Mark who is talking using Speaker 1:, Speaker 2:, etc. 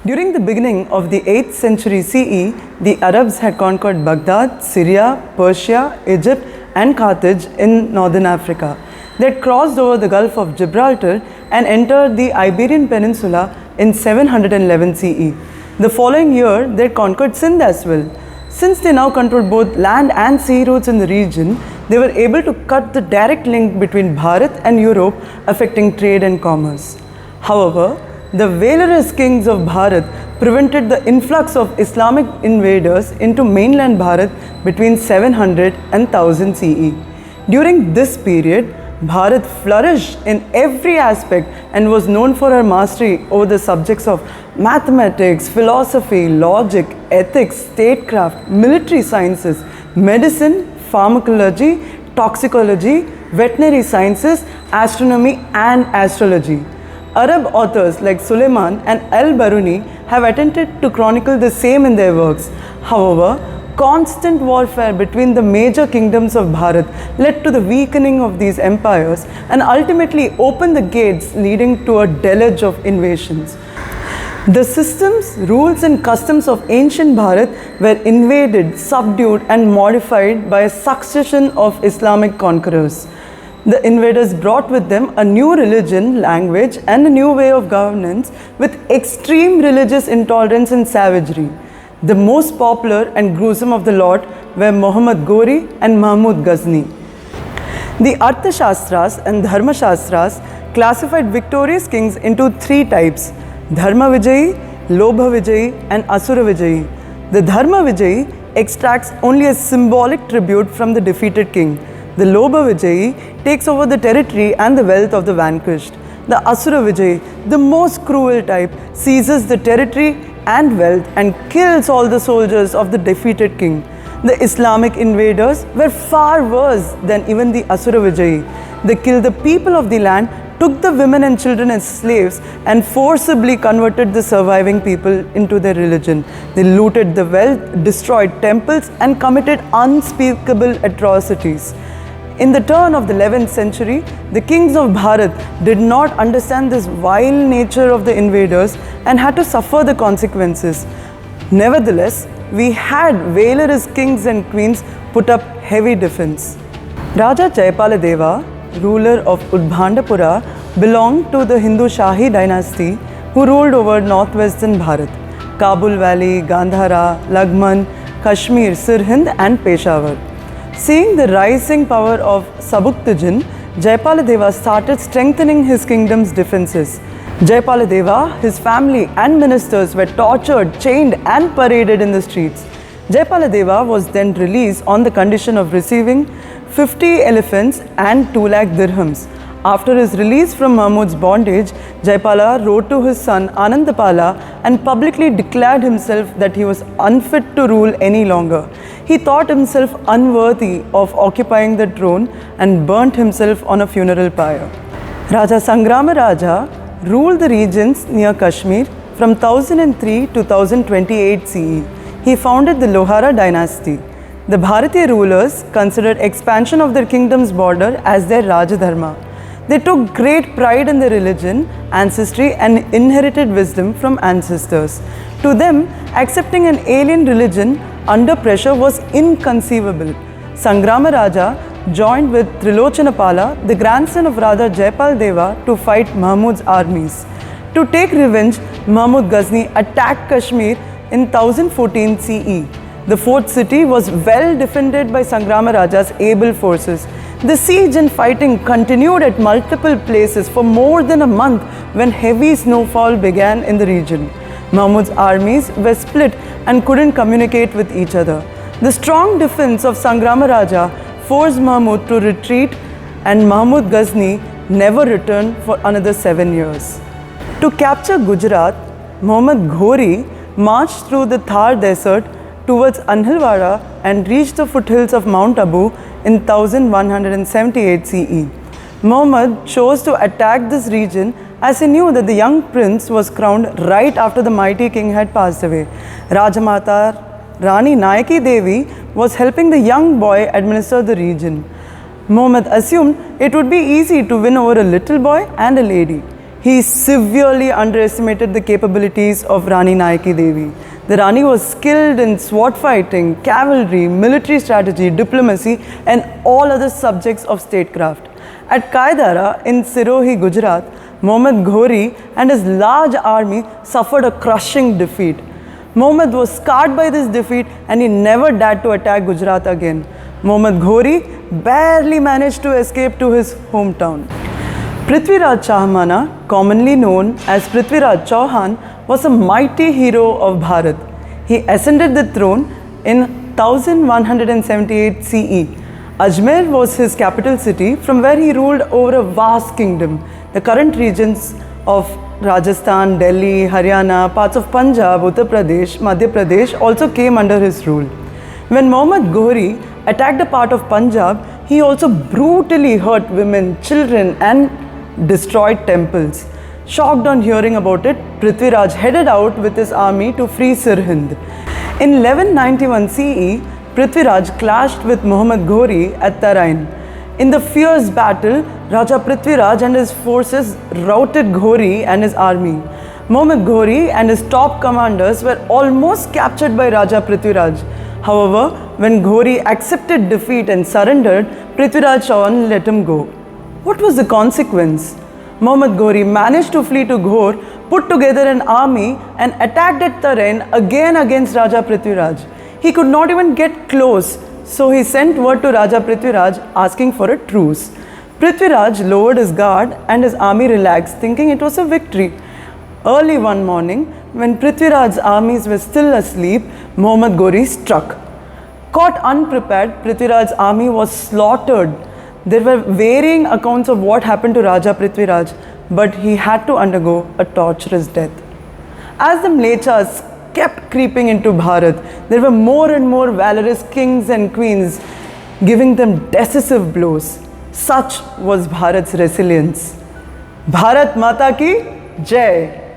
Speaker 1: During the beginning of the 8th century CE, the Arabs had conquered Baghdad, Syria, Persia, Egypt, and Carthage in northern Africa. They had crossed over the Gulf of Gibraltar and entered the Iberian Peninsula in 711 CE. The following year, they had conquered Sindh as well. Since they now controlled both land and sea routes in the region, they were able to cut the direct link between Bharat and Europe, affecting trade and commerce. However, the valorous kings of Bharat prevented the influx of Islamic invaders into mainland Bharat between 700 and 1000 CE. During this period, Bharat flourished in every aspect and was known for her mastery over the subjects of mathematics, philosophy, logic, ethics, statecraft, military sciences, medicine, pharmacology, toxicology, veterinary sciences, astronomy, and astrology. Arab authors like Suleiman and Al-Biruni have attempted to chronicle the same in their works. However, constant warfare between the major kingdoms of Bharat led to the weakening of these empires and ultimately opened the gates leading to a deluge of invasions. The systems, rules and customs of ancient Bharat were invaded, subdued and modified by a succession of Islamic conquerors. The invaders brought with them a new religion, language and a new way of governance with extreme religious intolerance and savagery. The most popular and gruesome of the lot were Muhammad Ghori and Mahmud Ghazni. The Arthashastras and Dharmashastras classified victorious kings into three types: Dharma Vijayi, Lobha Vijayi and Asura Vijayi. The Dharma Vijayi extracts only a symbolic tribute from the defeated king. The Lobha Vijayi takes over the territory and the wealth of the vanquished. The Asura Vijayi, the most cruel type, seizes the territory and wealth and kills all the soldiers of the defeated king. The Islamic invaders were far worse than even the Asura Vijayi. They killed the people of the land, took the women and children as slaves and forcibly converted the surviving people into their religion. They looted the wealth, destroyed temples and committed unspeakable atrocities. In the turn of the 11th century, the kings of Bharat did not understand this vile nature of the invaders and had to suffer the consequences. Nevertheless, we had valorous kings and queens put up heavy defense. Raja Jaipala Deva, ruler of Udbhandapura, belonged to the Hindu Shahi dynasty who ruled over northwestern Bharat, Kabul Valley, Gandhara, Laghman, Kashmir, Sirhind and Peshawar. Seeing the rising power of Sabuktajan, Jaipala Deva started strengthening his kingdom's defenses. Jaipala Deva, his family and ministers were tortured, chained and paraded in the streets. Jaipala Deva was then released on the condition of receiving 50 elephants and 2 lakh dirhams. After his release from Mahmud's bondage, Jaipala wrote to his son Anandapala and publicly declared himself that he was unfit to rule any longer. He thought himself unworthy of occupying the throne and burnt himself on a funeral pyre. Raja Sangrama Raja ruled the regions near Kashmir from 1003 to 1028 CE. He founded the Lohara dynasty. The Bharatiya rulers considered expansion of their kingdom's border as their Rajadharma. They took great pride in their religion, ancestry and inherited wisdom from ancestors. To them, accepting an alien religion under pressure was inconceivable. Sangrama Raja joined with Trilochanapala, the grandson of Raja Jaipal Deva, to fight Mahmud's armies. To take revenge, Mahmud Ghazni attacked Kashmir in 1014 CE. The fourth city was well defended by Sangrama Raja's able forces. The siege and fighting continued at multiple places for more than a month when heavy snowfall began in the region. Mahmud's armies were split and couldn't communicate with each other. The strong defense of Sangrama Raja forced Mahmud to retreat and Mahmud Ghazni never returned for another 7 years. To capture Gujarat, Muhammad Ghori marched through the Thar desert towards Anhilwara and reached the foothills of Mount Abu in 1178 CE. Muhammad chose to attack this region as he knew that the young prince was crowned right after the mighty king had passed away. Rajamata Rani Nayaki Devi was helping the young boy administer the region. Muhammad assumed it would be easy to win over a little boy and a lady. He severely underestimated the capabilities of Rani Nayaki Devi. The Rani was skilled in sword fighting, cavalry, military strategy, diplomacy, and all other subjects of statecraft. At Kaidara in Sirohi, Gujarat, Muhammad Ghori and his large army suffered a crushing defeat. Muhammad was scarred by this defeat and he never dared to attack Gujarat again. Muhammad Ghori barely managed to escape to his hometown. Prithviraj Chahmana, commonly known as Prithviraj Chauhan, was a mighty hero of Bharat. He ascended the throne in 1178 CE. Ajmer was his capital city, from where he ruled over a vast kingdom. The current regions of Rajasthan, Delhi, Haryana, parts of Punjab, Uttar Pradesh, Madhya Pradesh also came under his rule. When Muhammad Ghori attacked a part of Punjab, he also brutally hurt women, children and destroyed temples. Shocked on hearing about it, Prithviraj headed out with his army to free Sirhind. In 1191 CE, Prithviraj clashed with Muhammad Ghori at Tarain. In the fierce battle, Raja Prithviraj and his forces routed Ghori and his army. Muhammad Ghori and his top commanders were almost captured by Raja Prithviraj. However, when Ghori accepted defeat and surrendered, Prithviraj Chauhan let him go. What was the consequence? Muhammad Ghori managed to flee to Ghor, put together an army and attacked at Tarain again against Raja Prithviraj. He could not even get close, so he sent word to Raja Prithviraj asking for a truce. Prithviraj lowered his guard and his army relaxed, thinking it was a victory. Early one morning, when Prithviraj's armies were still asleep, Muhammad Ghori struck. Caught unprepared, Prithviraj's army was slaughtered. There were varying accounts of what happened to Raja Prithviraj, but he had to undergo a torturous death. As the Mlechas kept creeping into Bharat, there were more and more valorous kings and queens giving them decisive blows. Such was Bharat's resilience. Bharat Mata ki Jai!